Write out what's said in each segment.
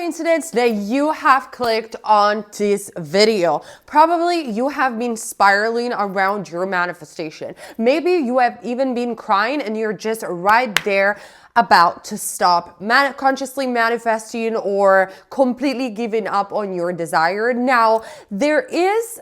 coincidence that you have clicked on this video. Probably you have been spiraling around your manifestation. Maybe you have even been crying and you're just right there about to stop consciously manifesting or completely giving up on your desire. Now, there is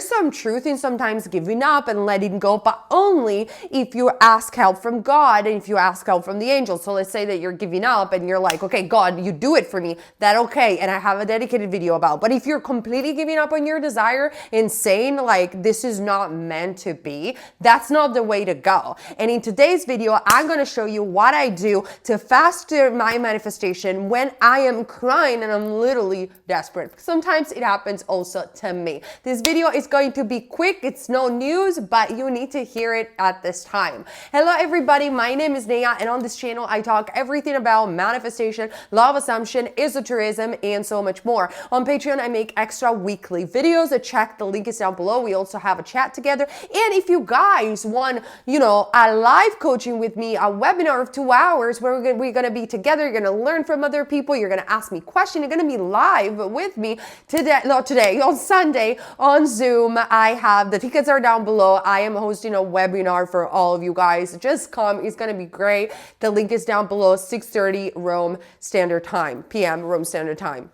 some truth in sometimes giving up and letting go, but only if you ask help from God and if you ask help from the angels. So let's say that you're giving up and you're like, okay, God, you do it for me. That okay. And I have a dedicated video about, but if you're completely giving up on your desire and saying like, this is not meant to be, that's not the way to go. And in today's video, I'm going to show you what I do to faster my manifestation when I am crying and I'm literally desperate. Sometimes it happens also to me. This video is going to be quick. It's no news, but you need to hear it at this time. Hello everybody, my name is Neyah, and on this channel I talk everything about manifestation, law of assumption, esotericism, and so much more. On Patreon I make extra weekly videos. Check, the link is down below. We also have a chat together, and if you guys want, a live coaching with me, a webinar of 2 hours where we're gonna be together, you're gonna learn from other people, you're gonna ask me questions, you're gonna be live with me on Sunday on Zoom. I have the tickets are down below. I am hosting a webinar for all of you guys. Just come. It's going to be great. The link is down below, 6:30 Rome Standard Time, PM Rome Standard Time.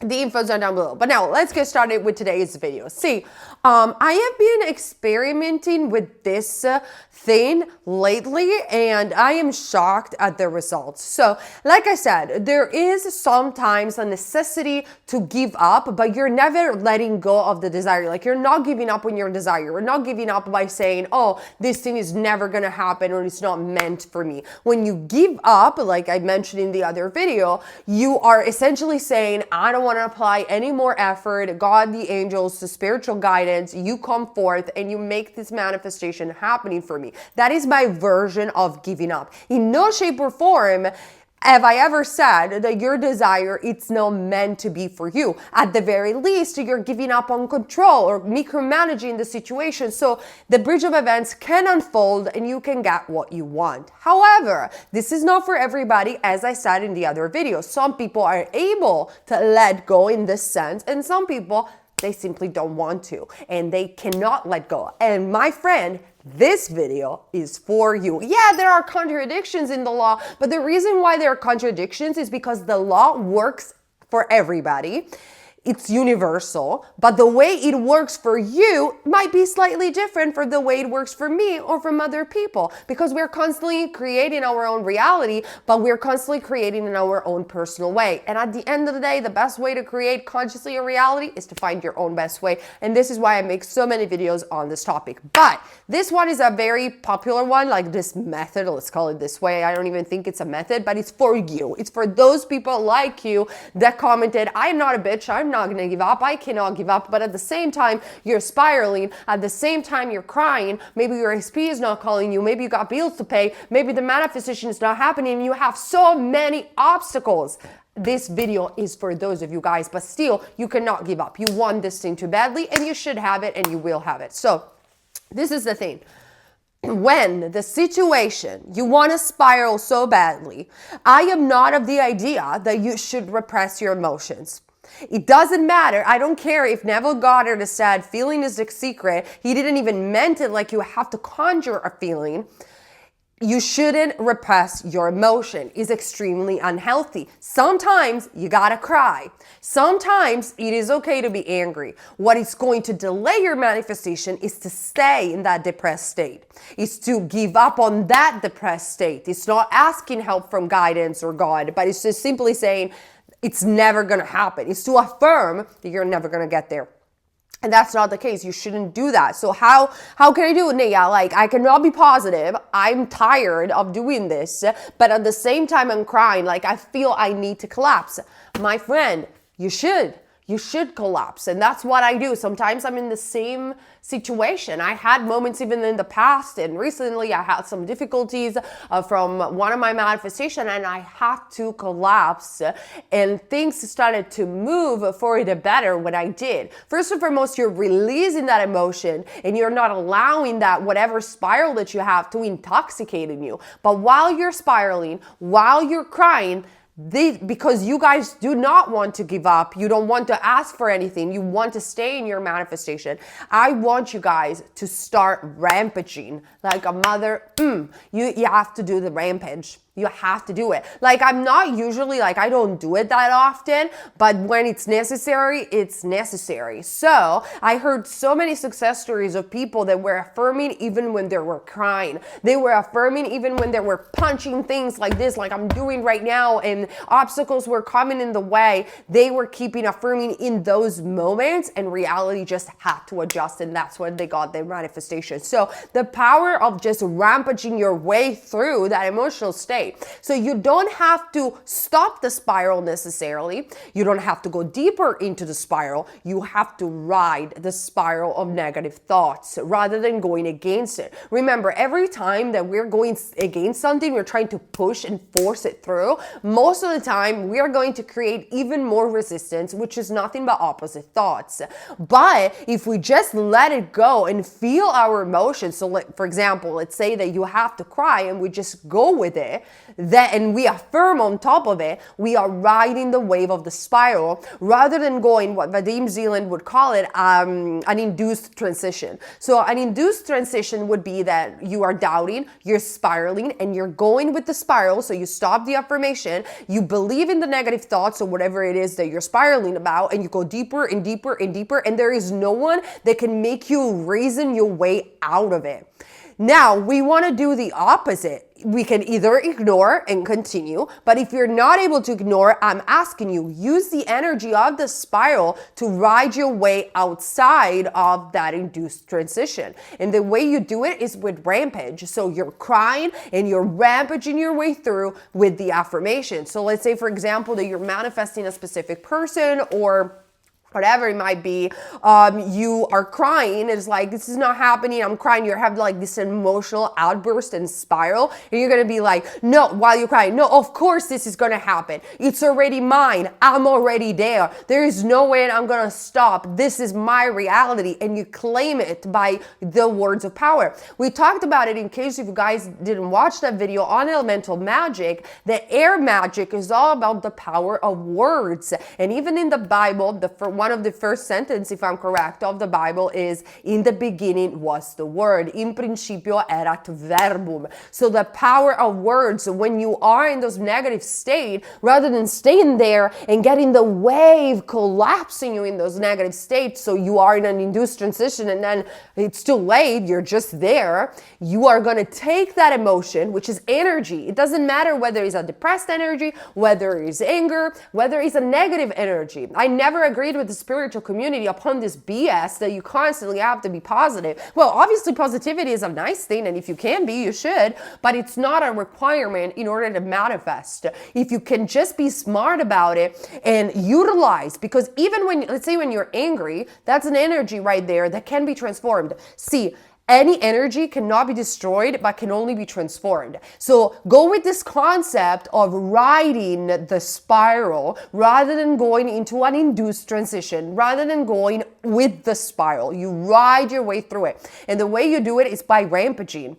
The info's are down below. But now let's get started with today's video. See, I have been experimenting with this thing lately, and I am shocked at the results. So, like I said, there is sometimes a necessity to give up, but you're never letting go of the desire. Like, you're not giving up on your desire. You're not giving up by saying, oh, this thing is never going to happen or it's not meant for me. When you give up, like I mentioned in the other video, you are essentially saying, I don't want to apply any more effort. God, the angels, the spiritual guidance, you come forth and you make this manifestation happening for me. That is my version of giving up. In no shape or form have I ever said that your desire, it's not meant to be for you. At the very least, you're giving up on control or micromanaging the situation so the bridge of events can unfold and you can get what you want. However, this is not for everybody, as I said in the other video. Some people are able to let go in this sense, and some people, they simply don't want to, and they cannot let go. And my friend, this video is for you. Yeah, there are contradictions in the law, but the reason why there are contradictions is because the law works for everybody. It's universal, but the way it works for you might be slightly different from the way it works for me or from other people, because we're constantly creating our own reality, but we're constantly creating in our own personal way. And at the end of the day, the best way to create consciously a reality is to find your own best way. And this is why I make so many videos on this topic. But this one is a very popular one, like this method, let's call it this way. I don't even think it's a method, but it's for you. It's for those people like you that commented, I'm not a bitch, I'm not gonna give up, I cannot give up, but at the same time you're spiraling, at the same time you're crying, maybe your SP is not calling you, maybe you got bills to pay, maybe the manifestation is not happening, and you have so many obstacles. This video is for those of you guys, but still you cannot give up. You want this thing too badly, and you should have it, and you will have it. So this is the thing. When the situation, you want to spiral so badly, I am not of the idea that you should repress your emotions. It doesn't matter. I don't care if Neville Goddard said feeling is the secret. He didn't even meant it like you have to conjure a feeling. You shouldn't repress your emotion. It's extremely unhealthy. Sometimes you gotta cry. Sometimes it is okay to be angry. What is going to delay your manifestation is to stay in that depressed state. It's to give up on that depressed state. It's not asking help from guidance or God, but it's just simply saying it's never gonna happen. It's to affirm that you're never gonna get there. And that's not the case. You shouldn't do that. So how can I do it, Neyah? Like, I cannot be positive. I'm tired of doing this, but at the same time I'm crying. Like, I feel I need to collapse. My friend, you should collapse. And that's what I do. Sometimes I'm in the same situation. I had moments even in the past, and recently I had some difficulties from one of my manifestation, and I had to collapse, and things started to move for the better when I did. First and foremost, you're releasing that emotion, and you're not allowing that whatever spiral that you have to intoxicate in you. But while you're spiraling, while you're crying, because you guys do not want to give up, you don't want to ask for anything, you want to stay in your manifestation, I want you guys to start rampaging like a mother. You have to do the rampage. You have to do it. Like, I'm not usually, like, I don't do it that often, but when it's necessary, it's necessary. So I heard so many success stories of people that were affirming even when they were crying. They were affirming even when they were punching things like this, like I'm doing right now, and obstacles were coming in the way. They were keeping affirming in those moments, and reality just had to adjust, and that's when they got their manifestation. So the power of just rampaging your way through that emotional state. So you don't have to stop the spiral necessarily. You don't have to go deeper into the spiral. You have to ride the spiral of negative thoughts rather than going against it. Remember, every time that we're going against something, we're trying to push and force it through. Most of the time, we are going to create even more resistance, which is nothing but opposite thoughts. But if we just let it go and feel our emotions, so like, for example, let's say that you have to cry and we just go with it, and we affirm on top of it, we are riding the wave of the spiral rather than going what Vadim Zealand would call it, an induced transition. So an induced transition would be that you are doubting, you're spiraling, and you're going with the spiral. So you stop the affirmation, you believe in the negative thoughts or whatever it is that you're spiraling about, and you go deeper and deeper and deeper, and there is no one that can make you reason your way out of it. Now, we want to do the opposite. We can either ignore and continue, but if you're not able to ignore, I'm asking you, use the energy of the spiral to ride your way outside of that induced transition. And the way you do it is with rampage. So you're crying and you're rampaging your way through with the affirmation. So let's say, for example, that you're manifesting a specific person or whatever it might be, you are crying. It's like, this is not happening. I'm crying. You have like this emotional outburst and spiral. And you're going to be like, no, while you're crying, no, of course this is going to happen. It's already mine. I'm already there. There is no way I'm going to stop. This is my reality. And you claim it by the words of power. We talked about it, in case if you guys didn't watch that video, on elemental magic. The air magic is all about the power of words. And even in the Bible, one of the first sentences, if I'm correct, of the Bible is, in the beginning was the word. In principio erat verbum. So the power of words, when you are in those negative state, rather than staying there and getting the wave collapsing you in those negative states, so you are in an induced transition and then it's too late, you're just there, you are going to take that emotion, which is energy. It doesn't matter whether it's a depressed energy, whether it's anger, whether it's a negative energy. I never agreed with the spiritual community upon this BS that you constantly have to be positive. Well, obviously positivity is a nice thing, and if you can be, you should, but it's not a requirement in order to manifest. If you can just be smart about it and utilize, because even when, let's say when you're angry, that's an energy right there that can be transformed. See, any energy cannot be destroyed, but can only be transformed. So go with this concept of riding the spiral rather than going into an induced transition, rather than going with the spiral. You ride your way through it. And the way you do it is by rampaging.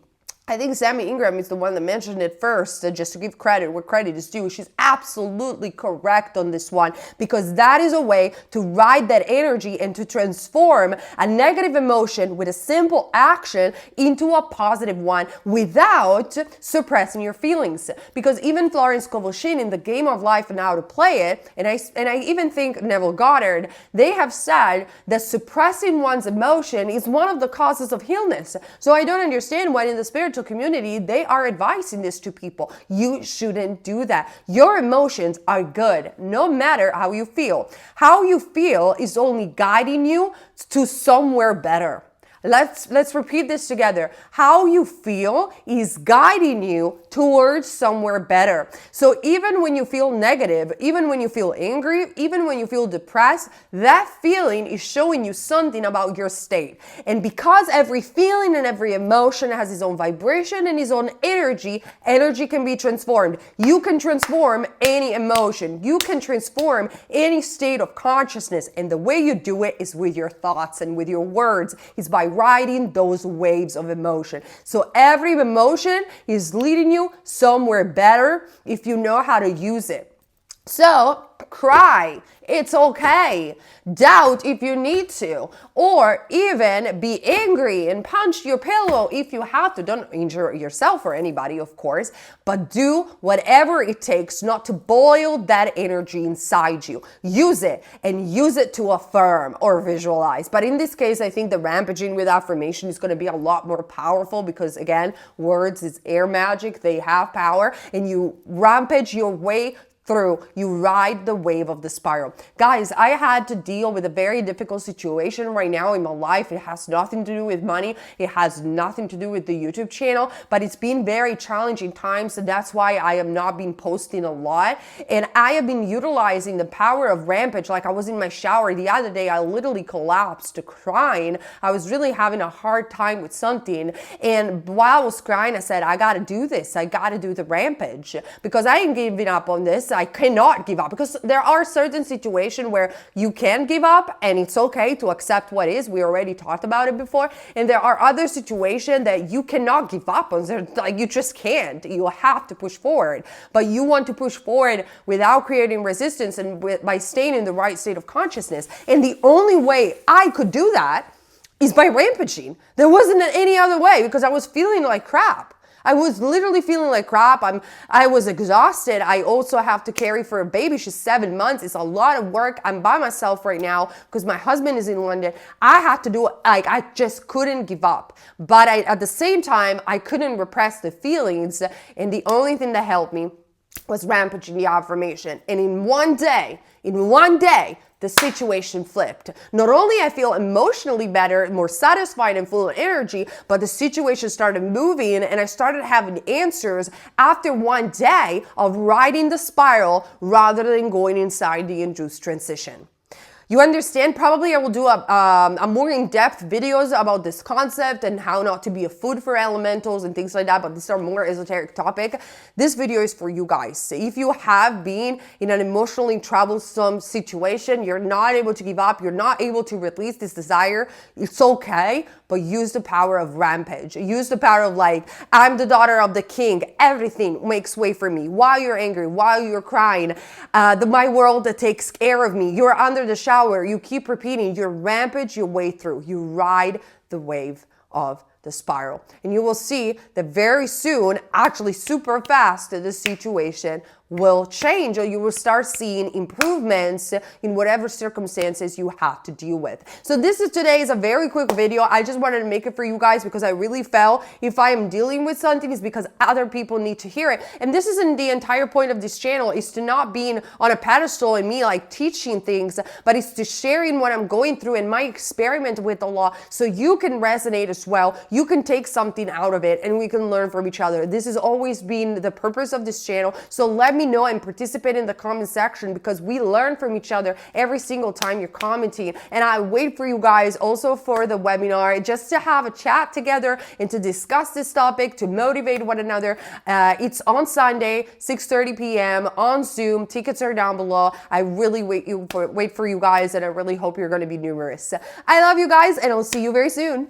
I think Sammy Ingram is the one that mentioned it first, just to give credit where credit is due. She's absolutely correct on this one, because that is a way to ride that energy and to transform a negative emotion with a simple action into a positive one without suppressing your feelings. Because even Florence Kovoshin in The Game of Life and How to Play It, and I even think Neville Goddard, they have said that suppressing one's emotion is one of the causes of illness. So I don't understand why in the spiritual community they are advising this to people. You shouldn't do that. Your emotions are good no matter how you feel. How you feel is only guiding you to somewhere better. Let's repeat this together. How you feel is guiding you towards somewhere better. So even when you feel negative, even when you feel angry, even when you feel depressed, that feeling is showing you something about your state. And because every feeling and every emotion has its own vibration and its own energy, energy can be transformed. You can transform any emotion. You can transform any state of consciousness. And the way you do it is with your thoughts and with your words. It's by riding those waves of emotion. So every emotion is leading you somewhere better if you know how to use it. So cry. It's okay. Doubt if you need to, or even be angry and punch your pillow if you have to. Don't injure yourself or anybody, of course, but do whatever it takes not to boil that energy inside you. Use it and use it to affirm or visualize. But in this case, I think the rampaging with affirmation is going to be a lot more powerful because, again, words is air magic. They have power, and you rampage your way through, you ride the wave of the spiral. Guys, I had to deal with a very difficult situation right now in my life. It has nothing to do with money. It has nothing to do with the YouTube channel, but it's been very challenging times. And that's why I have not been posting a lot. And I have been utilizing the power of rampage. Like I was in my shower the other day, I literally collapsed crying. I was really having a hard time with something. And while I was crying, I said, I got to do this. I got to do the rampage because I ain't giving up on this. I cannot give up because there are certain situations where you can give up and it's okay to accept what is. We already talked about it before. And there are other situations that you cannot give up on. Like you just can't. You have to push forward. But you want to push forward without creating resistance and by staying in the right state of consciousness. And the only way I could do that is by rampaging. There wasn't any other way because I was feeling like crap. I was literally feeling like crap. I was exhausted. I also have to carry for a baby. She's 7 months. It's a lot of work. I'm by myself right now because my husband is in London. I had to do it. Like I just couldn't give up. But at the same time, I couldn't repress the feelings. And the only thing that helped me was rampaging the affirmation. And in one day, the situation flipped. Not only I feel emotionally better, more satisfied and full of energy, but the situation started moving and I started having answers after one day of riding the spiral rather than going inside the induced transition. You understand? Probably I will do a more in-depth videos about this concept and how not to be a food for elementals and things like that, but these are more esoteric topic. This video is for you guys. If you have been in an emotionally troublesome situation, you're not able to give up, you're not able to release this desire, it's okay, but use the power of rampage. Use the power of like, I'm the daughter of the king. Everything makes way for me. While you're angry, while you're crying, my world that takes care of me. You're under the shower. You keep repeating, you rampage your way through. You ride the wave of the spiral. And you will see that very soon, actually super fast, the situation will change or you will start seeing improvements in whatever circumstances you have to deal with. So this is today's a very quick video. I just wanted to make it for you guys because I really felt if I am dealing with something it's because other people need to hear it. And this isn't the entire point of this channel, is to not being on a pedestal and me like teaching things, but it's to sharing what I'm going through and my experiment with the law so you can resonate as well. You can take something out of it and we can learn from each other. This has always been the purpose of this channel. So let me know and participate in the comment section because we learn from each other every single time you're commenting. And I wait for you guys also for the webinar just to have a chat together and to discuss this topic, to motivate one another. It's on Sunday, 6:30 p.m. on Zoom. Tickets are down below. I really wait for you guys and I really hope you're going to be numerous. I love you guys and I'll see you very soon.